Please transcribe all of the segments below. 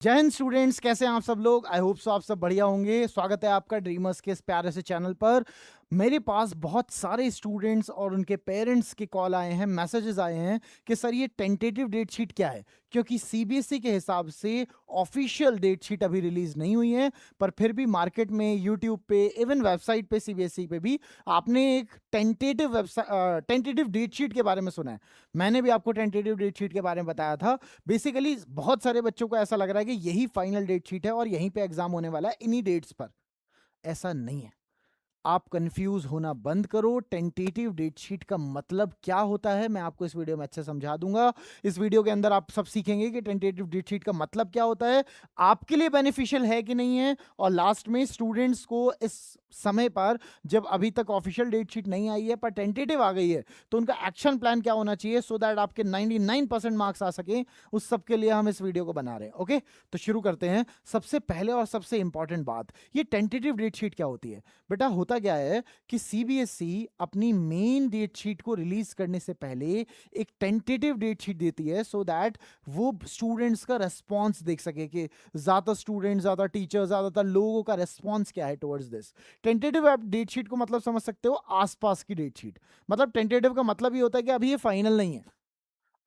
जय हिंद स्टूडेंट्स, कैसे हैं आप सब लोग। आई होप सो आप सब बढ़िया होंगे। स्वागत है आपका ड्रीमर्स के इस प्यारे से चैनल पर। मेरे पास बहुत सारे स्टूडेंट्स और उनके पेरेंट्स के कॉल आए हैं, मैसेजेस आए हैं कि सर ये टेंटेटिव डेट शीट क्या है, क्योंकि सीबीएसई के हिसाब से ऑफिशियल डेट शीट अभी रिलीज नहीं हुई है, पर फिर भी मार्केट में यूट्यूब पे इवन वेबसाइट पे सीबीएसई पे भी आपने एक टेंटेटिव डेट शीट के बारे में सुना है। मैंने भी आपको टेंटेटिव डेट शीट के बारे में बताया था। बेसिकली बहुत सारे बच्चों को ऐसा लग रहा है कि यही फाइनल डेट शीट है और यहीं पे एग्जाम होने वाला है इन्हीं डेट्स पर। ऐसा नहीं है। आप कंफ्यूज होना बंद करो। टेंटेटिव डेट शीट का मतलब क्या होता है मैं आपको इस वीडियो में अच्छे समझा दूंगा। इस वीडियो के अंदर आप सब सीखेंगे कि टेंटेटिव डेट शीट का मतलब क्या होता है, आपके लिए बेनिफिशियल है कि नहीं है, और लास्ट में स्टूडेंट्स को इस समय पर, जब अभी तक ऑफिशियल डेट शीट नहीं आई है पर टेंटेटिव आ गई है, तो उनका एक्शन प्लान क्या होना चाहिए सो दैट आपके 99% मार्क्स आ सके। उस सब के लिए हम इस वीडियो को बना रहे हैं। ओके, तो शुरू करते हैं। सबसे पहले और सबसे इंपॉर्टेंट बात, ये टेंटेटिव डेट शीट क्या होती है। बेटा होता क्या है कि सीबीएसई अपनी मेन डेट शीट को रिलीज करने से पहले एक टेंटेटिव डेट शीट देती है सो दैट वो स्टूडेंट्स का रेस्पॉन्स देख सके कि ज्यादा स्टूडेंट, ज्यादा टीचर, ज्यादातर लोगों का रेस्पॉन्स क्या है टुवर्ड्स दिस। टेंटेटिव आप डेट शीट को मतलब समझ सकते हो, आसपास की डेट शीट। मतलब टेंटेटिव का मतलब ये होता है कि अभी ये फाइनल नहीं है,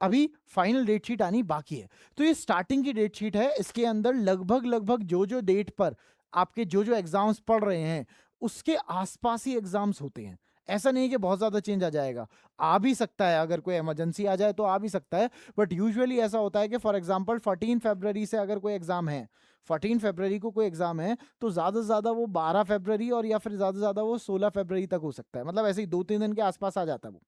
अभी फाइनल डेट शीट आनी बाकी है। तो ये स्टार्टिंग की डेट शीट है। इसके अंदर लगभग लगभग जो जो डेट पर आपके जो जो एग्जाम्स पढ़ रहे हैं उसके आसपास ही एग्जाम्स होते हैं। ऐसा नहीं कि बहुत ज्यादा चेंज आ जाएगा, आ भी सकता है, अगर कोई इमरजेंसी आ जाए तो आ भी सकता है, बट यूजुअली ऐसा होता है कि फॉर एग्जांपल 14 फरवरी से अगर कोई एग्जाम है, 14 फरवरी को कोई एग्जाम है, तो ज्यादा से ज्यादा वो 12 फरवरी और या फिर ज्यादा से ज्यादा वो 16 फरवरी तक हो सकता है। मतलब ऐसे ही 2-3 दिन के आसपास आ जाता है वो।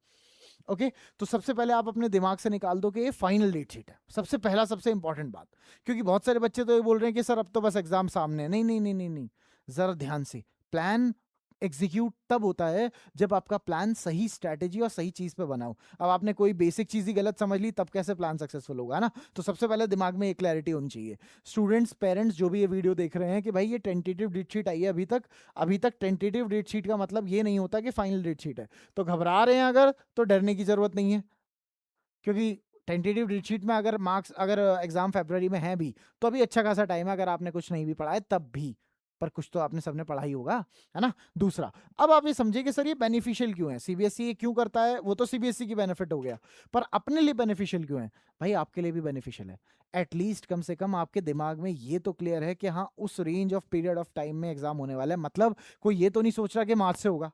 ओके, तो सबसे पहले आप अपने दिमाग से निकाल दो कि ये फाइनल डेट शीट है। सबसे पहला सबसे इंपॉर्टेंट बात, क्योंकि बहुत सारे बच्चे तो ये बोल रहे हैं कि सर अब तो बस एग्जाम सामने है। नहीं नहीं नहीं नहीं नहीं, जरा ध्यान से। प्लान एग्जीक्यूट तब होता है जब आपका प्लान सही स्ट्रैटेजी और सही चीज पे बना हो। अब आपने कोई बेसिक चीज ही गलत समझ ली, तब कैसे प्लान सक्सेसफुल होगा ना। तो सबसे पहले दिमाग में एक क्लैरिटी होनी चाहिए। स्टूडेंट्स, पेरेंट्स जो भी ये वीडियो देख रहे हैं कि भाई ये टेंटेटिव डेट शीट आई है, अभी तक टेंटेटिव डेट शीट का मतलब ये नहीं होता कि फाइनल डेट शीट है। तो घबरा रहे हैं अगर, तो डरने की जरूरत नहीं है, क्योंकि टेंटेटिव डेट शीट में अगर एग्जाम फरवरी में है भी, तो अभी अच्छा खासा टाइम है अगर आपने कुछ नहीं भी पढ़ा है तब भी। पर कुछ तो आपने सबने पढ़ा ही होगा, है ना। दूसरा, अब आप ये समझिए कि सर ये बेनिफिशियल क्यों है, सीबीएसई ये क्यों करता है, वो तो सीबीएसई की बेनिफिट हो गया, पर अपने लिए बेनिफिशियल क्यों है। भाई आपके लिए भी बेनिफिशियल है। एटलीस्ट कम से कम आपके दिमाग में ये तो क्लियर है कि हाँ उस range of period of time में एग्जाम होने वाला है। मतलब कोई ये तो नहीं सोच रहा कि मार्च से होगा,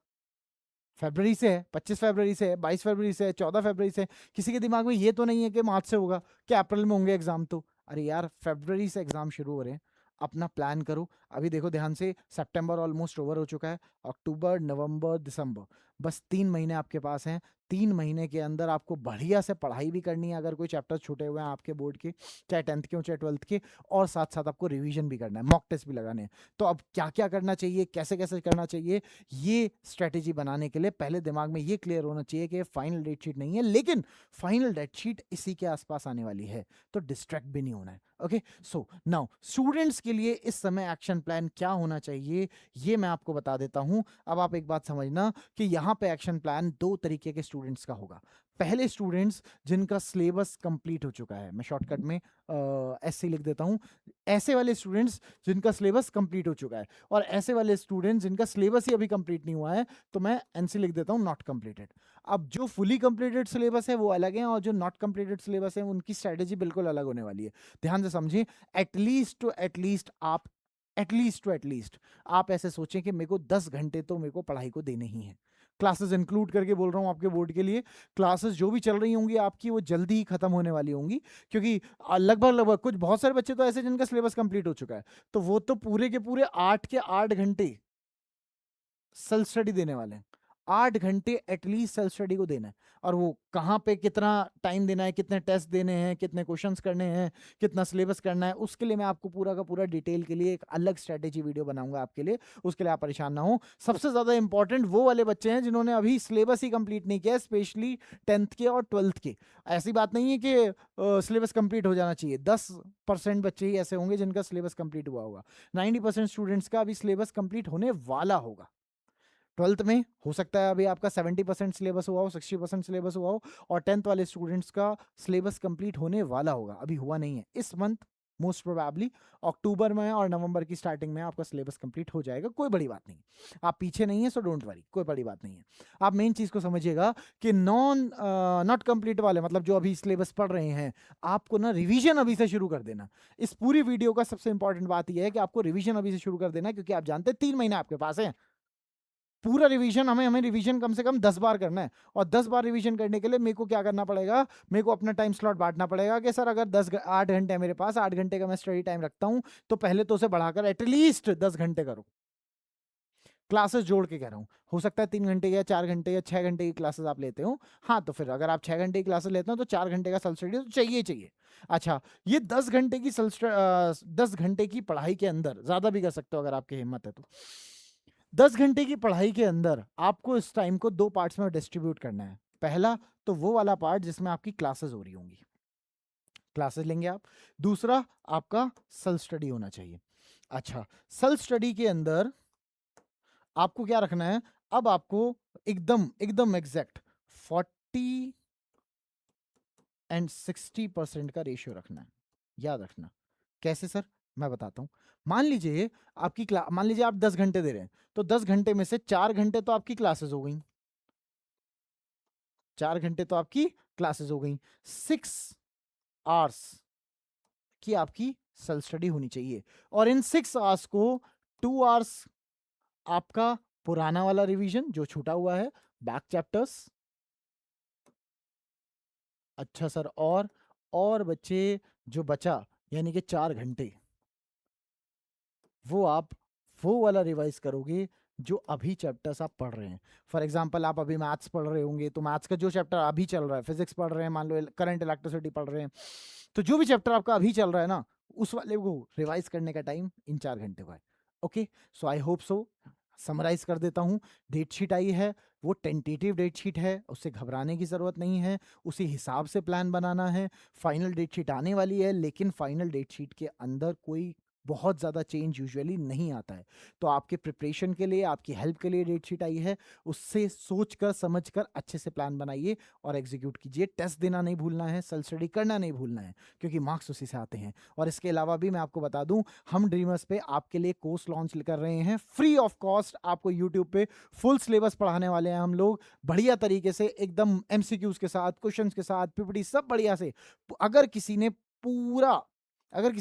फरवरी से है, 25 फरवरी से है, 22 फरवरी से है, 14 फरवरी से है। किसी के दिमाग में ये तो नहीं है कि मार्च से होगा, कि अप्रैल में होंगे एग्जाम। तो अरे यार, फरवरी से एग्जाम शुरू हो रहे हैं, अपना प्लान करो। अभी देखो ध्यान से, सितंबर ऑलमोस्ट ओवर हो चुका है, अक्टूबर, नवंबर, दिसंबर, बस 3 महीने आपके पास हैं। 3 महीने के अंदर आपको बढ़िया से पढ़ाई भी करनी है, अगर कोई चैप्टर छूटे हुए हैं आपके बोर्ड के, चाहे 10th के हो चाहे 12th के, और साथ साथ आपको रिवीजन भी करना है, मॉक टेस्ट भी लगाने हैं। तो अब क्या क्या करना चाहिए, कैसे कैसे करना चाहिए, ये स्ट्रेटेजी बनाने के लिए पहले दिमाग में ये क्लियर होना चाहिए कि फाइनल डेट शीट नहीं है, लेकिन फाइनल डेट शीट इसी के आसपास आने वाली है, तो डिस्ट्रैक्ट भी नहीं होना है। ओके, सो नाउ स्टूडेंट्स के लिए इस समय एक्शन प्लान क्या होना चाहिए, ये मैं आपको बता देता हूं। अब आप एक बात समझना कि यहां पे एक्शन प्लान दो तरीके के स्टूडेंट्स का होगा। पहले स्टूडेंट्स जिनका सिलेबस कंप्लीट हो चुका है, मैं शॉर्टकट में ऐसे लिख देता हूं, ऐसे वाले स्टूडेंट्स जिनका सिलेबस कंप्लीट हो चुका है, और ऐसे वाले स्टूडेंट्स जिनका सिलेबस ही अभी कंप्लीट नहीं हुआ है, तो मैं एनसी लिख देता हूं, नॉट कंप्लीटेड। अब जो फुली कंप्लीटेड सिलेबस है वो अलग है, और जो नॉट कंप्लीटेड सिलेबस है उनकी स्ट्रेटेजी बिल्कुल अलग होने वाली है। ध्यान से समझिए। एटलीस्ट आप ऐसे सोचें कि मेरे को 10 घंटे तो मेरे को पढ़ाई को देने ही है। क्लासेस इंक्लूड करके बोल रहा हूं आपके बोर्ड के लिए। क्लासेस जो भी चल रही होंगी आपकी, वो जल्दी ही खत्म होने वाली होंगी, क्योंकि लगभग लगभग कुछ बहुत सारे बच्चे तो ऐसे जिनका सिलेबस कंप्लीट हो चुका है, तो वो तो पूरे के पूरे 8 के 8 घंटे सेल्फ स्टडी देने वाले हैं। 8 घंटे एटलीस्ट सेल्फ स्टडी को देना है। और वो कहाँ पे कितना टाइम देना है, कितने टेस्ट देने हैं, कितने क्वेश्चंस करने हैं, कितना सिलेबस करना है, उसके लिए मैं आपको पूरा का पूरा डिटेल के लिए एक अलग स्ट्रेटेजी वीडियो बनाऊंगा आपके लिए। उसके लिए आप परेशान ना हो। सबसे ज्यादा इंपॉर्टेंट वो वाले बच्चे हैं जिन्होंने अभी सिलेबस ही कंप्लीट नहीं किया, स्पेशली 10th के और 12th के। ऐसी बात नहीं है कि सिलेबस कंप्लीट हो जाना चाहिए, 10% बच्चे ही ऐसे होंगे जिनका सिलेबस कंप्लीट हुआ होगा। 90% स्टूडेंट्स का अभी सिलेबस कंप्लीट होने वाला होगा। 12th में हो सकता है अभी आपका 70% सिलेबस हुआ हो, 60% सिलेबस हुआ हो, और 10th वाले स्टूडेंट्स का सिलेबस कंप्लीट होने वाला होगा, अभी हुआ नहीं है। इस मंथ मोस्ट प्रोबेबली अक्टूबर में और नवंबर की स्टार्टिंग में आपका सिलेबस कंप्लीट हो जाएगा, कोई बड़ी बात नहीं। आप पीछे नहीं है, सो डोंट वरी, कोई बड़ी बात नहीं है। आप मेन चीज़ को समझिएगा कि नॉट कंप्लीट वाले, मतलब जो अभी सिलेबस पढ़ रहे हैं, आपको ना रिवीजन अभी से शुरू कर देना। इस पूरी वीडियो का सबसे इंपॉर्टेंट बात यह है कि आपको रिवीजन अभी से शुरू कर देना है, क्योंकि आप जानते हैं 3 महीने आपके पास है। पूरा रिवीजन हमें रिवीजन कम से कम 10 बार करना है, और 10 बार रिवीजन करने के लिए मेरे को क्या करना पड़ेगा, मेरे को अपना टाइम स्लॉट बांटना पड़ेगा कि सर अगर 8 घंटे मेरे पास, 8 घंटे का मैं स्टडी टाइम रखता हूं, तो पहले तो उसे बढ़ाकर एटलीस्ट 10 घंटे करो। क्लासेस जोड़ के कह रहा हूँ, हो सकता है 3 घंटे या 4 घंटे या 6 घंटे की क्लासेस आप लेते हो, हाँ तो फिर अगर आप 6 घंटे की क्लासेस लेते हो तो 4 घंटे का सेल्फ स्टडी तो चाहिए चाहिए। अच्छा, ये 10 घंटे की 10 घंटे की पढ़ाई के अंदर, ज्यादा भी कर सकते हो अगर आपकी हिम्मत है तो, 10 घंटे की पढ़ाई के अंदर आपको इस टाइम को 2 पार्ट्स में डिस्ट्रीब्यूट करना है। पहला तो वो वाला पार्ट जिसमें आपकी क्लासेस हो रही होंगी, क्लासेस लेंगे आप। दूसरा आपका सेल्फ स्टडी होना चाहिए। अच्छा, सेल्फ स्टडी के अंदर आपको क्या रखना है, अब आपको एकदम एकदम एग्जैक्ट 40 एंड 60% का रेशियो रखना है। याद रखना कैसे सर, मैं बताता हूं। मान लीजिए आपकी क्लास, मान लीजिए आप 10 घंटे दे रहे हैं, तो 10 घंटे में से 4 घंटे तो आपकी क्लासेस हो गई, 4 घंटे तो आपकी क्लासेस हो गई, 6 आवर्स की आपकी सेल्फ स्टडी होनी चाहिए। और इन 6 आवर्स को 2 आवर्स आपका पुराना वाला रिवीजन जो छूटा हुआ है, बैक चैप्टर्स। अच्छा सर, और बच्चे जो बचा यानी कि 4 घंटे, वो आप वो वाला रिवाइज करोगे जो अभी चैप्टर्स आप पढ़ रहे हैं। फॉर एग्जांपल आप अभी मैथ्स पढ़ रहे होंगे, तो मैथ्स का जो चैप्टर अभी चल रहा है, फिजिक्स पढ़ रहे हैं, मान लो करंट इलेक्ट्रिसिटी पढ़ रहे हैं, तो जो भी चैप्टर आपका अभी चल रहा है ना, उस वाले को रिवाइज करने का टाइम इन 4 घंटे का है। Okay, so I hope so. Summarize कर देता हूँ, डेट शीट आई है, वो टेंटेटिव डेट शीट है, उससे घबराने की ज़रूरत नहीं है, उसी हिसाब से प्लान बनाना है। फाइनल डेट शीट आने वाली है, लेकिन फाइनल डेट शीट के अंदर कोई बहुत ज़्यादा चेंज यूजुअली नहीं आता है। तो आपके प्रिपरेशन के लिए, आपकी हेल्प के लिए डेट शीट आई है, उससे सोच कर समझ कर अच्छे से प्लान बनाइए और एग्जीक्यूट कीजिए। टेस्ट देना नहीं भूलना है, सेल्फ स्टडी करना नहीं भूलना है, क्योंकि मार्क्स उसी से आते हैं। और इसके अलावा भी मैं आपको बता दूं, हम ड्रीमर्स पे आपके लिए कोर्स लॉन्च कर रहे हैं फ्री ऑफ कॉस्ट। आपको यूट्यूब पे फुल सिलेबस पढ़ाने वाले हैं हम लोग, बढ़िया तरीके से, एकदम एमसीक्यूज के साथ, क्वेश्चंस के साथ, पीपीटी सब बढ़िया से। अगर किसी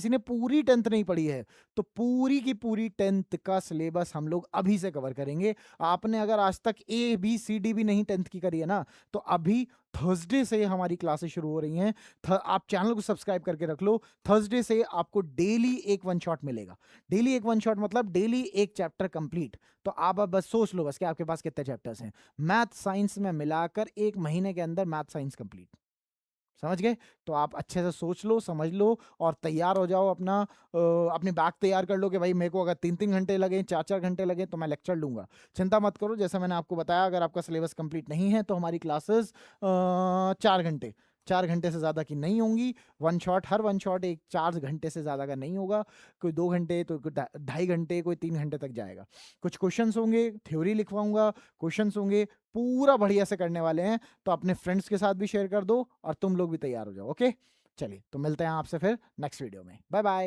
ने पूरी 10th नहीं पढ़ी है, तो पूरी की पूरी 10th का सिलेबस हम लोग अभी से कवर करेंगे। आपने अगर आज तक ABCD भी नहीं 10th की करी है ना, तो अभी थर्सडे से हमारी क्लासेस शुरू हो रही हैं। आप चैनल को सब्सक्राइब करके रख लो। थर्सडे से आपको डेली एक वन शॉट मिलेगा। डेली एक वन शॉट मतलब डेली एक चैप्टर कंप्लीट। तो आप अब बस सोच लो बस कि आपके पास कितने चैप्टर्स हैं। मैथ साइंस में मिलाकर 1 महीने के अंदर मैथ साइंस कंप्लीट। समझ गए? तो आप अच्छे से सोच लो, समझ लो और तैयार हो जाओ। अपनी बैग तैयार कर लो कि भाई मेरे को अगर 3-3 घंटे लगे, 4-4 घंटे लगे, तो मैं लेक्चर लूंगा। चिंता मत करो, जैसा मैंने आपको बताया, अगर आपका सिलेबस कंप्लीट नहीं है तो हमारी क्लासेस 4 घंटे से ज़्यादा की नहीं होंगी। हर वन शॉट एक 4 घंटे से ज़्यादा का नहीं होगा। कोई 2 घंटे, तो कोई 2.5 घंटे, कोई 3 घंटे तक जाएगा। कुछ क्वेश्चंस होंगे, थ्योरी लिखवाऊंगा, क्वेश्चंस होंगे, पूरा बढ़िया से करने वाले हैं। तो अपने फ्रेंड्स के साथ भी शेयर कर दो और तुम लोग भी तैयार हो जाओ। ओके, चलिए तो मिलते हैं आपसे फिर नेक्स्ट वीडियो में। Bye bye.